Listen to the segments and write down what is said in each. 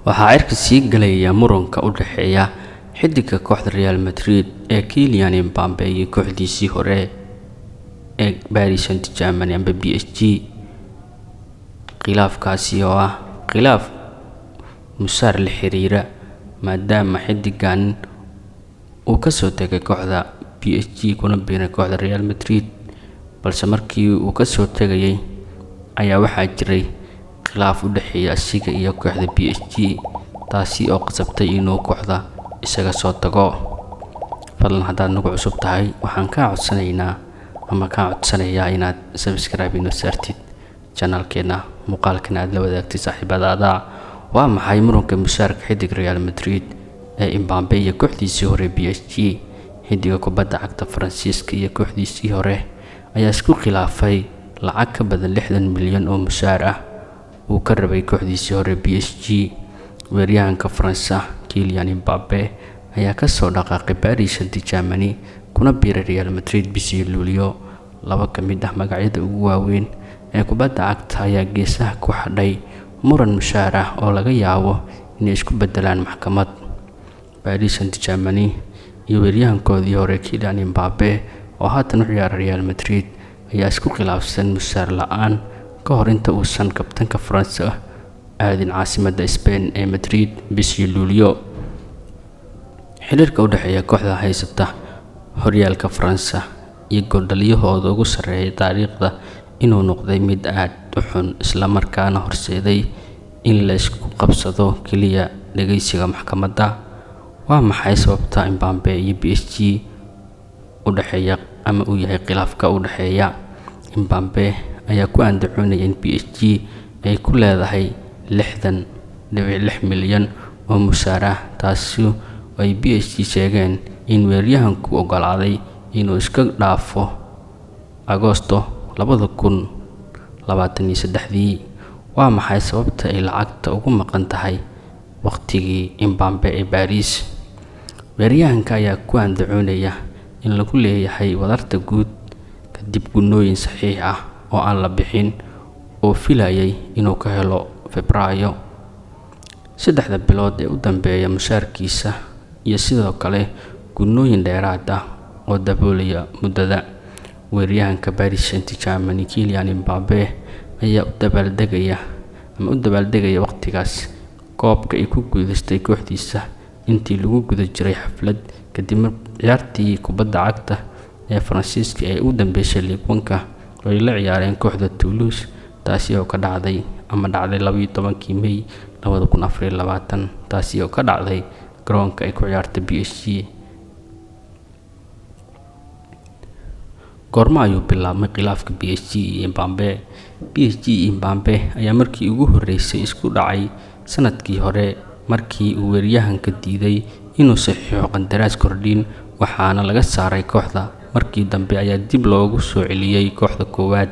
waxaa cirka sii galaya muranka u dhaxeeya xiddiga kooxda Real Madrid ee Kylian Mbappe iyo kooxdiisii hore ee Paris Saint-Germain amba PSG. khilaafkaasi oo ah khilaaf musaar la xiriira maadaama xiddigan uu ka soo tagay kooxda PSG kuna biiray kooxda Real Madrid, balse markii uu ka soo tagayay ayaa waxaa jiray khilaaf u dhaxeeya asiga iyo kooxda PSG, taasi oo qasabtay inuu kooxda isaga soo tago. fadlan haddaad nagu cusub tahay waxaan kaa codsanayaa inaad subscribe inoo saartid channelkeena, muuqaalkana aad la wadaagtid saaxiibadaada. waa maxay muranka musaarka xiddiga Real Madrid ee Mbappe iyo kooxdiisii hore PSG? xiddiga kubadda cagta Faransiiska iyo kooxdiisii hore ayaa isku khilaafay lacag ka badan 60 milyan oo musaar ah uu ka rabay kooxdiisii hore PSG. weeryahanka Faransa Kylian Mbappe ayaa ka soo dhaqaaqay Paris Saint-Germain kuna biiray Real Madrid bishii Luulyo. laba ka mid ah magacyada ugu waaweyn ee kubadda cagta ayaa geesaha ku xadhay muran musaar ah oo laga yaabo inay isku bedelaan maxkamad. Paris Saint-Germain iyo weeryahankoodii hore Kylian Mbappe oo haatan u ciyaara Real Madrid ayaa isku khilaafsan musaar la'aan ka hor inta uusan kabtanka Faransa aadin caasimadda Spain ee Madrid bishii Luulyo. xiriirka u dhaxeeya kooxda haysata horyaalka Faransa iyo gooldhaliyahooda ugu sarreeya taariikhda inuu noqday mid aad u xun, isla markaana horseeday in la isku qabsado kaliya dhageysiga maxkamadda. waa maxay sababta Mbappe iyo PSG u dhaxeeya ama uu yahay khilaafka u dhaxeeya? Mbappe ayaa ku andacoonaya in PSG ay ku leedahay 60.6 milyan oo musaar ah, taasi oo ay PSG sheegeen in weeryahanku ogolaaday inuu iska dhaafo Agoosto 2023. waa maxay sababta ay lacagta ugu maqan tahay waqtigii Mbappe ee Paris? weeryahanka ayaa ku andacoonaya in lagu leeyahay wadarta guud kadib gunooyin saxiix ah oo aan la bixin oo filayay inuu ka helo Febraayo 3 bilood ee u dambeeya musaarkiisa, iyo sidoo kale gunooyin dheeraad ah oo daboolaya muddada. weeryahanka Paris Saint-Germain Kylian Mbappe ayaa u dabaaldegaya waqtigaas koobka ay ku guuleystay kooxdiisa intii lagu guda jiray xaflad kadib ciyaartii kubadda cagta ee Faransiiska ee u dambeysay Ligue 1 oo ay la ciyaareen kooxda Toulouse, taasi oo ka dhacday 12 May 2024, taasi oo ka dhacday garoonka ay ku ciyaartay PSG. goorma ayuu bilaabmay khilaafka PSG iyo Mbappe? PSG iyo Mbappe ayaa markii ugu horeysay isku dhacay sanadkii hore markii uu weeryahanka diiday inuu saxiixo qandaraas kordhin, waxaana laga saaray kooxda. markii dambe ayaa dib loogu soo celiyay kooxda koowaad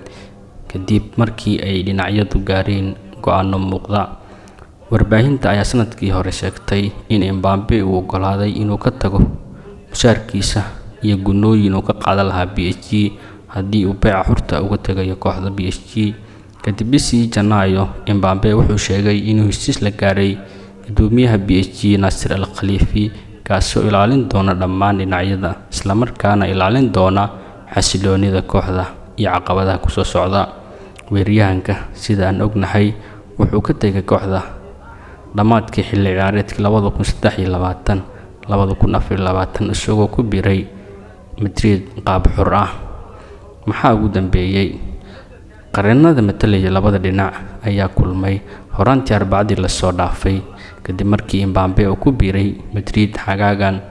kadib markii ay dhinacyadu gaareen go'aano muuqda. warbaahinta ayaa sanadkii hore sheegtay in Mbappe uu ogolaaday inuu ka tago musaarkiisa iyo gunooyin uu ka qaadan lahaa PSG haddii uu beeca xurta uga tagayo kooxda PSG. kadib bishii Janaayo, Mbappe wuxuu sheegay inuu heshiis la gaaray gudoomiyaha PSG Nasser Al-Khelaifi, kaasoo ilaalin doona dhammaan dhinacyada, isla markaana ilaalin doona xasiloonida kooxda iyo caqabadaha ku soo socda. weeryahanka sida aan ognahay wuxuu ka tagay kooxda dhamaadkii xilli ciyaareedkii 2023-2024 isagoo ku biiray Madrid qaab xor ah. maxaa ugu dambeeyay? qareenada matalaya labada dhinac ayaa kulmay horaantii Arbacadii la soo dhaafay kadib markii Mbappe uu ku biiray Madrid xagaagan.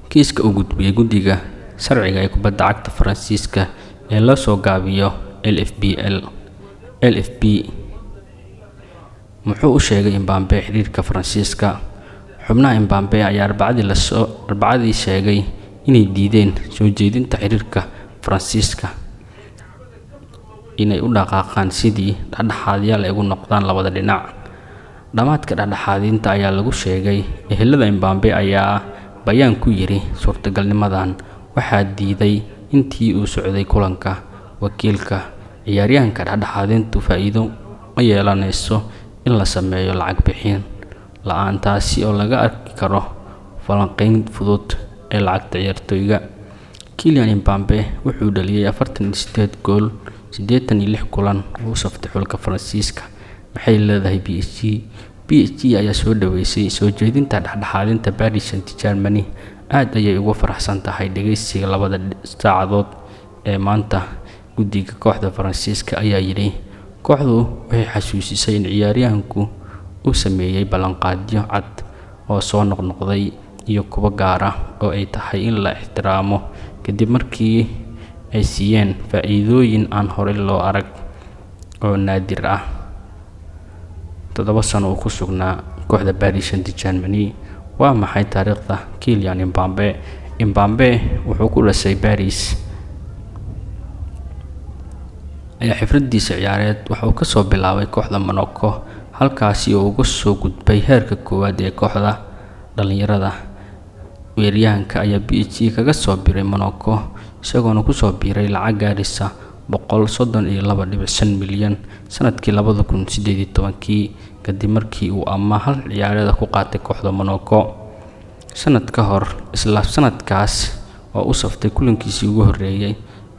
kiiska uu gudbiyay guddiga sharciga ee kubadda cagta Faransiiska ee la soo gaabiyo LFP muxuu u sheegay Mbappe xiriirka Faransiiska? xubnaha Mbappe ayaa Arbacadii sheegay inay diideen soo jeedinta xiriirka Faransiiska inay u dhaqaaqaan sidii dhexdhexaadiyaal ay ugu noqdaan labada dhinac. dhamaadka dhexdhexaadinta ayaa lagu sheegay ehelada Mbappe ayaa bayaan ku yiri suurtagalnimadan waxaa diiday intii uu socday kulanka wakiilka ciyaaryahanka. dhexdhexaadintu faa'iido ma yeelanayso in la sameeyo lacag bixin la'aan, taasi oo laga arki karo falanqayn fudud ee lacagta ciyaartoyga. Kylian Mbappe wuxuu dhaliyay 48 gool 86 kulan oo u saftay xulka Faransiiska. Waxay leedahay PSG ayaa soo dhaweysay soo jeedinta dhexdhexaadinta Paris Saint-Germain. Aad ayay ugu faraxsan tahay dhageysiga 2 saacadood ee maanta. Guddiga kooxda Faransiiska ayaa yiri kooxdu waxay xasuusisay in ciyaaryahanku uu sameeyay ballanqaadyo cad oo soo noqnoqday iyo kuwa gaar ah oo ay tahay in la ixtiraamo kadib markii ay siiyeen faa'iidooyin aan horey loo arag oo naadir ah. 7 sano uu ku sugnaa kooxda Paris Saint-Germain. Waa maxay taariikhda Kylian Mbappe? Mbappe wuxuu ku dhashay Paris ayaa xirfadiisa ciyaareed waxa uu ka soo bilaabay kooxda Monaco, halkaasi oo uga soo gudbay heerka koowaad ee kooxda dhalinyarada. Weeraryahanka ayaa PSG kaga soo biiray Monaco isagoona ku soo biiray lacag gaaraysa 132.5 milyan sanadkii 2018 kadib markii uu hal ciyaareed ku qaatay kooxda Monaco. Sanad ka hor isla sanadkaas oo u saftay kulankiisii ugu horeeyay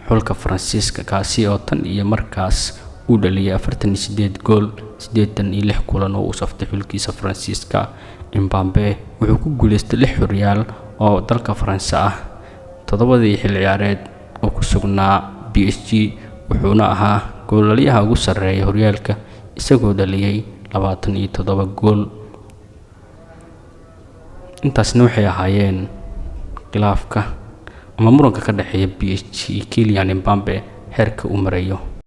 xulka Faransiiska, kaasi oo tan iyo markaas uu dhaliyay 48 gool 86 kulan oo u saftay xulkiisa Faransiiska. Mbappe wuxuu ku guuleystay 6 horyaal oo dalka Faransa ah 7 xilli ciyaareed oo ku sugnaa PSG, wuxuuna ahaa goolaliyaha ugu sarreeya horyaalka isagoo dhaliyay 27 gool. Intaasna waxay ahaayeen khilaafka ama muranka ka dhaxeeya PSG Kylian Mbappe heerka uu marayo.